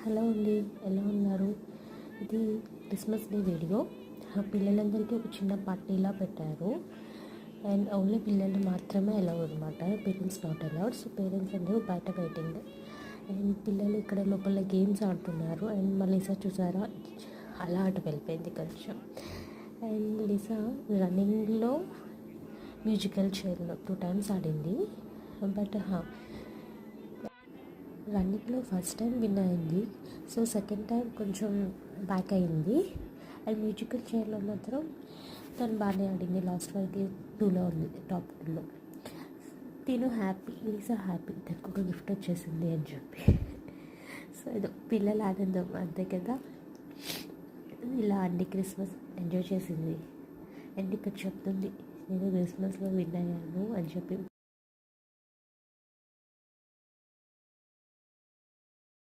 Hello అండి, ఎలా ఉన్నారు? ఇది క్రిస్మస్ డే వీడియో. పిల్లలందరికీ ఒక చిన్న పార్టీలా పెట్టారు అండ్ ఓన్లీ పిల్లలు మాత్రమే అలౌడ్ అనమాట. Parents not allowed. So parents అందరూ బయట వెయిటింగ్ అండ్ పిల్లలు ఇక్కడ లోపల గేమ్స్ ఆడుతున్నారు. అండ్ మా లిసా చూసారా, అలా అటు వెళ్ళిపోయింది కొంచెం. అండ్ లిసా రన్నింగ్లో మ్యూజికల్ చైర్లో 2 times ఆడింది. బట్ రన్నింగ్లో ఫస్ట్ టైం విన్ అయింది. సో సెకండ్ టైం కొంచెం బ్యాక్ అయింది. అండ్ మ్యూజికల్ చైర్లో మాత్రం తను బాగానే ఆడింది. లాస్ట్ వరకు 2లో ఉంది, టాప్ 2లో. తిను హ్యాపీ, లీసా హ్యాపీ, తనకు ఒక గిఫ్ట్ వచ్చేసింది అని చెప్పి. సో ఇది పిల్లల ఆనందం అంతే కదా. ఇలా అండి క్రిస్మస్ ఎంజాయ్ చేసింది. అండ్ ఇక్కడ చెప్తుంది, నేను క్రిస్మస్లో విన్ అయ్యాను అని చెప్పి.